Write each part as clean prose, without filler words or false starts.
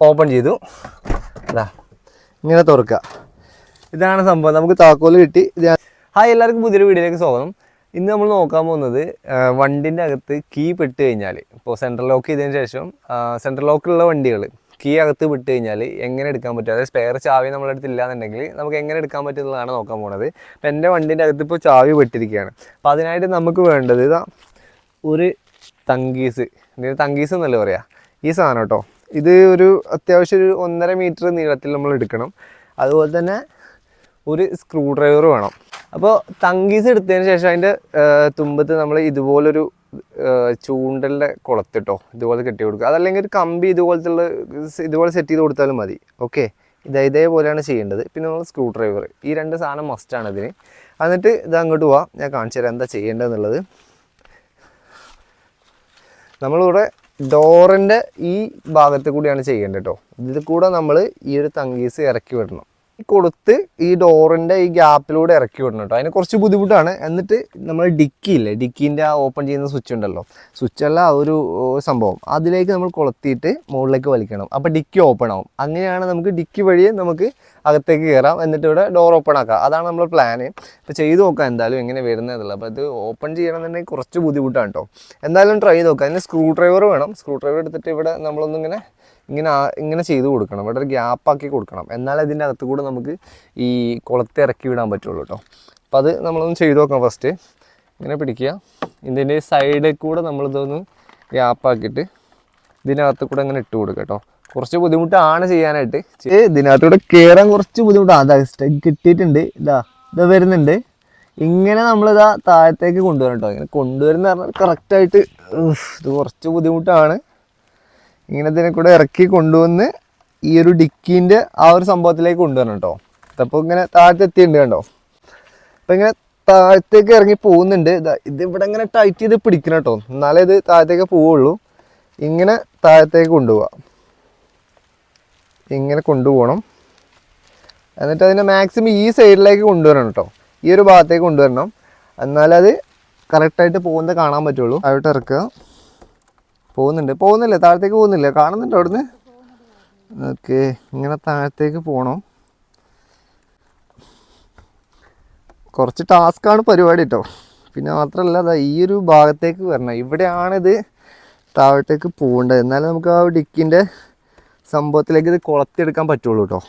Open ചെയ്തു. അതാ ഇങ്ങനെ തുറക്കുക. ഇതാണ് സംഭവം. നമുക്ക് താക്കോല് കിട്ടി. ഹായ്, എല്ലാവർക്കും പുതിയൊരു വീഡിയോയിലേക്ക് സ്വാഗതം. ഇന്ന് നമ്മൾ നോക്കാൻ പോകുന്നത് വണ്ടിൻ്റെ അകത്ത് കീ പെട്ട് കഴിഞ്ഞാൽ, ഇപ്പോൾ സെൻട്രൽ ലോക്ക് ചെയ്തതിന് ശേഷം സെൻട്രൽ ലോക്കിലുള്ള വണ്ടികൾ കീ അകത്ത് വിട്ട് കഴിഞ്ഞാൽ എങ്ങനെ എടുക്കാൻ പറ്റും, അതായത് സ്പെയർ ചാവി നമ്മുടെ അടുത്ത് ഇല്ലാന്നുണ്ടെങ്കിൽ നമുക്ക് എങ്ങനെ എടുക്കാൻ പറ്റുന്നതാണ് നോക്കാൻ പോകുന്നത്. അപ്പോൾ എൻ്റെ വണ്ടിൻ്റെ അകത്ത് ഇപ്പോൾ ചാവി പെട്ടിരിക്കുകയാണ്. അപ്പോൾ അതിനായിട്ട് നമുക്ക് വേണ്ടത് ഇതാ ഒരു തങ്കീസ് എന്നല്ലേ പറയുക, ഈ സാധനം കേട്ടോ. ഇത് ഒരു അത്യാവശ്യം ഒരു 1.5 മീറ്റർ നീളത്തിൽ നമ്മൾ എടുക്കണം. അതുപോലെ തന്നെ ഒരു സ്ക്രൂ ഡ്രൈവർ വേണം. അപ്പോൾ തങ്കീസ് എടുത്തതിന് ശേഷം അതിൻ്റെ തുമ്പത്ത് നമ്മൾ ഇതുപോലൊരു ചൂണ്ടലിൻ്റെ കുളത്തിട്ടോ ഇതുപോലെ കെട്ടി കൊടുക്കുക. അതല്ലെങ്കിൽ ഒരു കമ്പി ഇതുപോലെ സെറ്റ് ചെയ്ത് കൊടുത്താലും മതി. ഓക്കെ, ഇതേപോലെയാണ് ചെയ്യേണ്ടത്. പിന്നെ നമ്മൾ സ്ക്രൂ ഡ്രൈവർ, ഈ 2 സാധനം മസ്റ്റാണ് ഇതിന്. എന്നിട്ട് ഇത് അങ്ങോട്ട് പോവാം, ഞാൻ കാണിച്ചു തരാം എന്താ ചെയ്യേണ്ടതെന്നുള്ളത്. നമ്മളിവിടെ ഡോറിൻ്റെ ഈ ഭാഗത്ത് കൂടിയാണ് ചെയ്യേണ്ടത് കേട്ടോ. ഇതിൽ കൂടെ നമ്മൾ ഈ ഒരു തങ്കീസ് ഇറക്കി വിടണം. കൊടുത്ത് ഈ ഡോറിൻ്റെ ഈ ഗ്യാപ്പിലൂടെ ഇറക്കി വിടണം കേട്ടോ. അതിന് കുറച്ച് ബുദ്ധിമുട്ടാണ്. എന്നിട്ട് നമ്മൾ ഡിക്കിയില്ലേ, ഡിക്കീൻ്റെ ആ ഓപ്പൺ ചെയ്യുന്ന സ്വിച്ച് ഉണ്ടല്ലോ, സ്വിച്ചല്ല ഒരു സംഭവം, അതിലേക്ക് നമ്മൾ കൊളുത്തിയിട്ട് മുകളിലേക്ക് വലിക്കണം. അപ്പോൾ ഡിക്കി ഓപ്പൺ ആവും. അങ്ങനെയാണ് നമുക്ക് ഡിക്കി വഴി നമുക്ക് അകത്തേക്ക് കയറാം. എന്നിട്ട് ഇവിടെ ഡോർ ഓപ്പൺ ആക്കാം. അതാണ് നമ്മൾ പ്ലാന്. ഇപ്പോൾ ചെയ്ത് നോക്കാം എന്തായാലും എങ്ങനെ വരുന്നതല്ല. അപ്പോൾ ഇത് ഓപ്പൺ ചെയ്യണമെന്നുണ്ടെങ്കിൽ കുറച്ച് ബുദ്ധിമുട്ടാണ് കേട്ടോ. എന്തായാലും ട്രൈ ചെയ്ത് നോക്കാം. അതിന് സ്ക്രൂ ഡ്രൈവർ വേണം. സ്ക്രൂ ഡ്രൈവർ എടുത്തിട്ട് ഇവിടെ നമ്മളൊന്നിങ്ങനെ ഇങ്ങനെ ചെയ്ത് കൊടുക്കണം. ഇവിടെ ഒരു ഗ്യാപ്പാക്കി കൊടുക്കണം. എന്നാൽ ഇതിൻ്റെ അകത്ത് കൂടെ നമുക്ക് ഈ കുളത്തെ ഇറക്കി വിടാൻ പറ്റുള്ളൂ കേട്ടോ. അപ്പോൾ അത് നമ്മളൊന്ന് ചെയ്ത് നോക്കാം. ഫസ്റ്റ് ഇങ്ങനെ പിടിക്കുക. ഇതിൻ്റെ സൈഡിൽ കൂടെ നമ്മളിതൊന്ന് ഗ്യാപ്പാക്കിയിട്ട് ഇതിനകത്ത് കൂടെ ഇങ്ങനെ ഇട്ട് കൊടുക്കുക കേട്ടോ. കുറച്ച് ബുദ്ധിമുട്ടാണ് ചെയ്യാനായിട്ട്. ഇതിനകത്തൂടെ കയറാൻ കുറച്ച് ബുദ്ധിമുട്ടാണ്. അതാ സ്റ്റെക്ക് കിട്ടിയിട്ടുണ്ട്. ഇതാ വരുന്നുണ്ട്. ഇങ്ങനെ നമ്മളിതാ താഴത്തേക്ക് കൊണ്ടുവരണം കേട്ടോ. ഇങ്ങനെ കൊണ്ടുവരുന്ന പറഞ്ഞാൽ കറക്റ്റായിട്ട് ഇത് കുറച്ച് ബുദ്ധിമുട്ടാണ്. ഇങ്ങനെ ഇതിനെ കൂടെ ഇറക്കി കൊണ്ടുവന്ന് ഈ ഒരു ഡിക്കീൻ്റെ ആ ഒരു സംഭവത്തിലേക്ക് കൊണ്ടുവരണം കേട്ടോ. അപ്പോൾ ഇങ്ങനെ താഴത്തെത്തിയിട്ടുണ്ട് കണ്ടോ. അപ്പം ഇങ്ങനെ താഴത്തേക്ക് ഇറങ്ങി പോകുന്നുണ്ട്. ഇതിവിടെ ഇങ്ങനെ ടൈറ്റ് ചെയ്ത് പിടിക്കണം കേട്ടോ, എന്നാലേ ഇത് താഴത്തേക്ക് പോവുള്ളൂ. ഇങ്ങനെ താഴത്തേക്ക് കൊണ്ടുപോവാം. ഇങ്ങനെ കൊണ്ടുപോകണം. എന്നിട്ട് അതിനെ മാക്സിമം ഈ സൈഡിലേക്ക് കൊണ്ടുവരണം കേട്ടോ. ഈ ഒരു ഭാഗത്തേക്ക് കൊണ്ടുവരണം. എന്നാലത് കറക്റ്റായിട്ട് പോകുന്നത് കാണാൻ പറ്റുള്ളൂ. താഴോട്ട് ഇറക്കുക. പോകുന്നില്ല, താഴത്തേക്ക് പോകുന്നില്ല, കാണുന്നുണ്ടോ അവിടുന്ന്? ഓക്കെ, ഇങ്ങനെ താഴത്തേക്ക് പോകണം. കുറച്ച് ടാസ്ക്കാണ് പരിപാടി കേട്ടോ. പിന്നെ മാത്രമല്ല അതാ ഈ ഒരു ഭാഗത്തേക്ക് വരണം. ഇവിടെയാണിത് താഴത്തേക്ക് പോകേണ്ടത്. എന്നാലും നമുക്ക് ആ ഡിക്കിൻ്റെ സംഭവത്തിലേക്ക് ഇത് കൊളത്തിയെടുക്കാൻ പറ്റുള്ളൂ കേട്ടോ.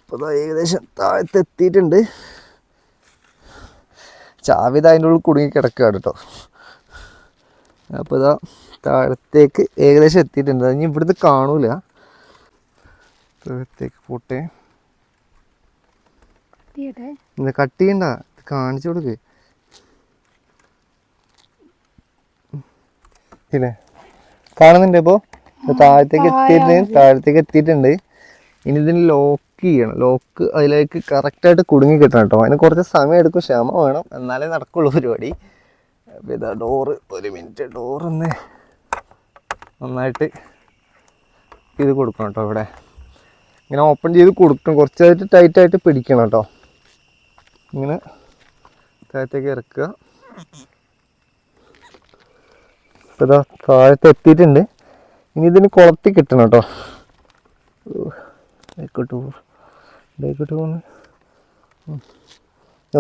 അപ്പോൾ അതാ ഏകദേശം താഴത്തെത്തിയിട്ടുണ്ട്. ചാവി അതിൻ്റെ ഉള്ളിൽ കുടുങ്ങി കിടക്കുകയാണ് കേട്ടോ. അപ്പോൾ ഇതാ താഴത്തേക്ക് ഏകദേശം എത്തിയിട്ടുണ്ട്. ഇനി ഇവിടുന്ന് കാണൂല. താഴത്തേക്ക് പോട്ടെ. കട്ട് ചെയ്യണ്ട, കാണിച്ചു കൊടുക്ക്. ഇല്ലേ, കാണുന്നുണ്ട്. ഇപ്പോൾ താഴത്തേക്ക് എത്തിയിട്ടുണ്ട്. ഇനി ഇതിന് ലോക്ക് ചെയ്യണം. ലോക്ക് അതിലേക്ക് കറക്റ്റായിട്ട് കുടുങ്ങി കിട്ടണം കേട്ടോ. അതിന് കുറച്ച് സമയം എടുക്കും, ക്ഷമ വേണം, എന്നാലേ നടക്കുള്ളൂ പരിപാടി. അപ്പോൾ ഇതാ ഡോറ്, ഒരു മിനിറ്റ്, ഡോറൊന്ന് നന്നായിട്ട് ഇത് കൊടുക്കണം കേട്ടോ. ഇവിടെ ഇങ്ങനെ ഓപ്പൺ ചെയ്ത് കൊടുക്കണം. കുറച്ചായിട്ട് ടൈറ്റായിട്ട് പിടിക്കണം കേട്ടോ. ഇങ്ങനെ താഴത്തേക്ക് ഇറക്കുക. ഇപ്പോൾ ഇതാ താഴത്ത് എത്തിയിട്ടുണ്ട്. ഇനി ഇതിന് കുളത്തി കിട്ടണം കേട്ടോ. ഇതായിക്കോട്ട് പോകുന്നു.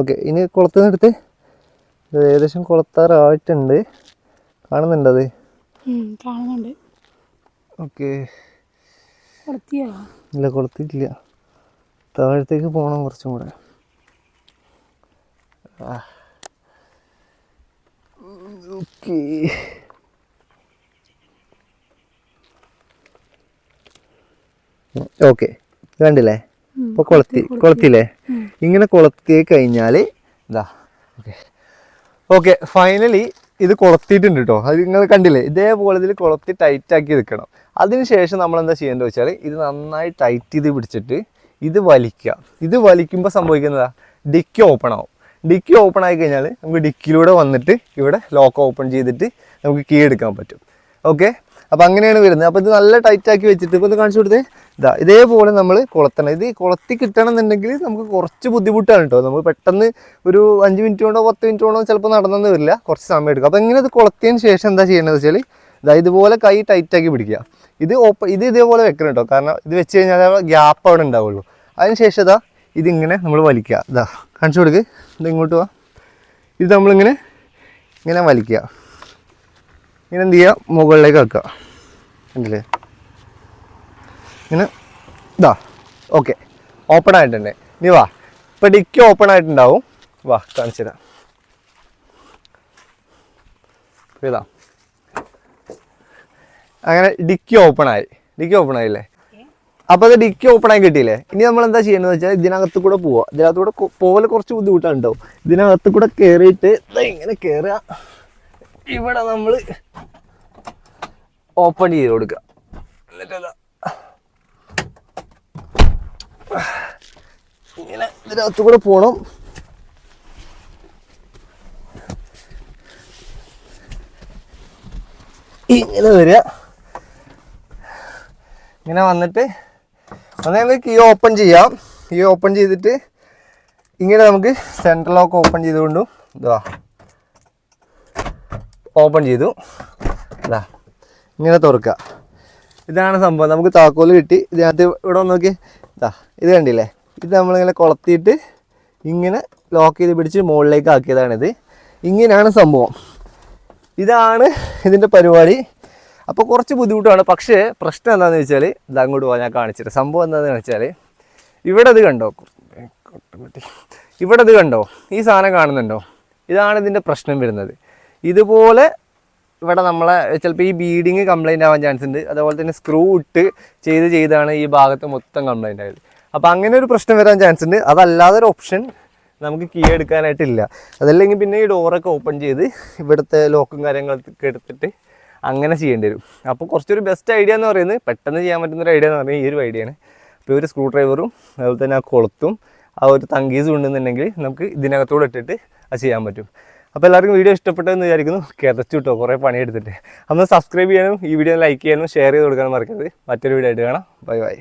ഓക്കെ, ഇനി കുളത്തിൽ എടുത്ത് ഏകദേശം കുളത്താറായിട്ടുണ്ട്. കാണുന്നുണ്ടത്? കാണുന്നുണ്ട്. ഓക്കെ, ഇല്ല കൊളുത്തിട്ടില്ല. താഴത്തേക്ക് പോകണം കുറച്ചും കൂടെ. ഓക്കെ, ഓക്കെ, കണ്ടില്ലേ? ഇപ്പോൾ കൊളുത്തില്ലേ? ഇങ്ങനെ കൊളുത്തി കഴിഞ്ഞാൽ ഇതാ ഓക്കെ ഫൈനലി ഇത് കൊളത്തിയിട്ടുണ്ട് കേട്ടോ. അത് നിങ്ങൾ കണ്ടില്ലേ, ഇതേപോലെ ഇതിൽ കൊളത്തി ടൈറ്റാക്കി വെക്കണം. അതിനുശേഷം നമ്മൾ എന്താ ചെയ്യേണ്ടത് വെച്ചാൽ ഇത് നന്നായി ടൈറ്റ് ചെയ്ത് പിടിച്ചിട്ട് ഇത് വലിക്കുക. ഇത് വലിക്കുമ്പോൾ സംഭവിക്കുന്നതാ, ഡിക്കി ഓപ്പൺ ആവും. ഡിക്കി ഓപ്പൺ ആയി കഴിഞ്ഞാൽ നമുക്ക് ഡിക്കിയിലൂടെ വന്നിട്ട് ഇവിടെ ലോക്ക് ഓപ്പൺ ചെയ്തിട്ട് നമുക്ക് കീ എടുക്കാൻ പറ്റും. ഓക്കെ, അപ്പോൾ അങ്ങനെയാണ് വരുന്നത്. അപ്പോൾ ഇത് നല്ല ടൈറ്റാക്കി വെച്ചിട്ട് ഇപ്പോൾ ഇത് കാണിച്ചു കൊടുത്തേ. ഇതേപോലെ നമ്മൾ കൊളത്തണം. ഇത് കൊളത്തി കിട്ടണം എന്നുണ്ടെങ്കിൽ നമുക്ക് കുറച്ച് ബുദ്ധിമുട്ടാണ് കേട്ടോ. നമ്മൾ പെട്ടെന്ന് ഒരു 5 മിനിറ്റ് കൊണ്ടോ 10 മിനിറ്റ് കൊണ്ടോ ചിലപ്പോൾ നടന്നെന്ന് വരില്ല, കുറച്ച് സമയം എടുക്കും. അപ്പോൾ ഇങ്ങനെ ഇത് കൊളത്തിയതിന് ശേഷം എന്താ ചെയ്യേണ്ടത് വെച്ചാൽ ഇതുപോലെ കൈ ടൈറ്റാക്കി പിടിക്കുക. ഇത് ഇതേപോലെ വെക്കണം കേട്ടോ, കാരണം ഇത് വെച്ച് കഴിഞ്ഞാൽ ഗ്യാപ്പ് അവിടെ ഉണ്ടാവുള്ളൂ. അതിനുശേഷം ഇതാ ഇതിങ്ങനെ നമ്മൾ വലിക്കുക. ഇതാ കാണിച്ചു കൊടുക്ക്, ഇത് ഇങ്ങോട്ട് പോവാ. ഇത് നമ്മളിങ്ങനെ വലിക്കുക, ഇങ്ങനെ എന്ത് ചെയ്യുക, മുകളിലേക്ക് വെക്കുക. കണ്ടില്ലേ, ഇങ്ങനെ ഇതാ. ഓക്കെ, ഓപ്പൺ ആയിട്ടുണ്ട്. നീ വാ, ഇപ്പം ഡിക്കി ഓപ്പൺ ആയിട്ടുണ്ടാവും. വാ കാണിച്ചു തരാം. ഇതാ അങ്ങനെ ഡിക്കി ഓപ്പൺ ആയില്ലേ. അപ്പോൾ അത് ഡിക്കി ഓപ്പൺ ആയി കിട്ടിയില്ലേ. ഇനി നമ്മൾ എന്താ ചെയ്യേണ്ടത് വെച്ചാൽ ഇതിനകത്ത് കൂടെ പോവുക. ഇതിനകത്തൂടെ പോലെ കുറച്ച് ബുദ്ധിമുട്ടാണ് ഉണ്ടാവും. ഇതിനകത്ത് കൂടെ കയറിയിട്ട് ഇങ്ങനെ കയറുക. ഇവിടെ നമ്മൾ ഓപ്പൺ ചെയ്ത് കൊടുക്കുക. എന്നിട്ട് ഇങ്ങനെ ഇതിനകത്ത് കൂടെ പോകണം. ഇങ്ങനെ വരിക. ഇങ്ങനെ വന്നിട്ട് നമുക്ക് കീ ഓപ്പൺ ചെയ്യാം. കീ ഓപ്പൺ ചെയ്തിട്ട് ഇങ്ങനെ നമുക്ക് സെൻട്രൽ ലോക്ക് ഓപ്പൺ ചെയ്തുകൊണ്ടും ഇതാ ഓപ്പൺ ചെയ്തു. ഇതാ ഇങ്ങനെ തുറക്കുക. ഇതാണ് സംഭവം. നമുക്ക് താക്കോല് കിട്ടി. ഇതിനകത്ത് ഇവിടെ നോക്കി, ഇതാ ഇത് കണ്ടില്ലേ, ഇത് നമ്മളിങ്ങനെ കൊളത്തിയിട്ട് ഇങ്ങനെ ലോക്ക് ചെയ്ത് പിടിച്ച് മുകളിലേക്ക് ആക്കിയതാണിത്. ഇങ്ങനെയാണ് സംഭവം. ഇതാണ് ഇതിൻ്റെ പരിപാടി. അപ്പോൾ കുറച്ച് ബുദ്ധിമുട്ടാണ്. പക്ഷേ പ്രശ്നം എന്താണെന്ന് വെച്ചാൽ ഇത് അങ്ങോട്ട് പോകാൻ ഞാൻ കാണിച്ചിട്ട്, സംഭവം എന്താണെന്ന് വെച്ചാൽ ഇവിടെ ഇത് കണ്ടോ, ഇവിടെ ഇത് കണ്ടോ, ഈ സാധനം കാണുന്നുണ്ടോ, ഇതാണ് ഇതിൻ്റെ പ്രശ്നം വരുന്നത്. ഇതുപോലെ ഇവിടെ നമ്മളെ ചിലപ്പോൾ ഈ ബീഡിങ് കംപ്ലൈൻ്റ് ആവാൻ ചാൻസ് ഉണ്ട്. അതുപോലെ തന്നെ സ്ക്രൂ ഇട്ട് ചെയ്താണ് ഈ ഭാഗത്ത് മൊത്തം കംപ്ലൈൻ്റ് ആയത്. അപ്പോൾ അങ്ങനെ ഒരു പ്രശ്നം വരാൻ ചാൻസ് ഉണ്ട്. അതല്ലാതെ ഒരു ഓപ്ഷൻ നമുക്ക് കീ എടുക്കാനായിട്ടില്ല. അതല്ലെങ്കിൽ പിന്നെ ഈ ഡോറൊക്കെ ഓപ്പൺ ചെയ്ത് ഇവിടുത്തെ ലോക്കും കാര്യങ്ങളൊക്കെ എടുത്തിട്ട് അങ്ങനെ ചെയ്യേണ്ടി വരും. അപ്പോൾ കുറച്ചൊരു ബെസ്റ്റ് ഐഡിയ എന്ന് പറയുന്നത്, പെട്ടെന്ന് ചെയ്യാൻ പറ്റുന്നൊരു ഐഡിയ എന്ന് പറഞ്ഞാൽ ഈ ഒരു ഐഡിയയാണ്. ഇപ്പോൾ ഒരു സ്ക്രൂ ഡ്രൈവറും അതുപോലെ തന്നെ ആ കൊളുത്തും ആ ഒരു തങ്കീസും ഉണ്ടെന്നുണ്ടെങ്കിൽ നമുക്ക് ഇതിനകത്തൂടെ ഇട്ടിട്ട് അത് ചെയ്യാൻ പറ്റും. അപ്പോൾ എല്ലാവർക്കും വീഡിയോ ഇഷ്ടപ്പെട്ടതെന്ന് വിചാരിക്കുന്നു. കിതച്ചു കിട്ടോ കുറേ പണിയെടുത്തിട്ട്. അപ്പോൾ സബ്സ്ക്രൈബ് ചെയ്യാനും ഈ വീഡിയോ ലൈക്ക് ചെയ്യാനും ഷെയർ ചെയ്ത് കൊടുക്കാനും മറക്കരുത്. മറ്റൊരു വീഡിയോ ആയിട്ട് കാണാം. Bye bye.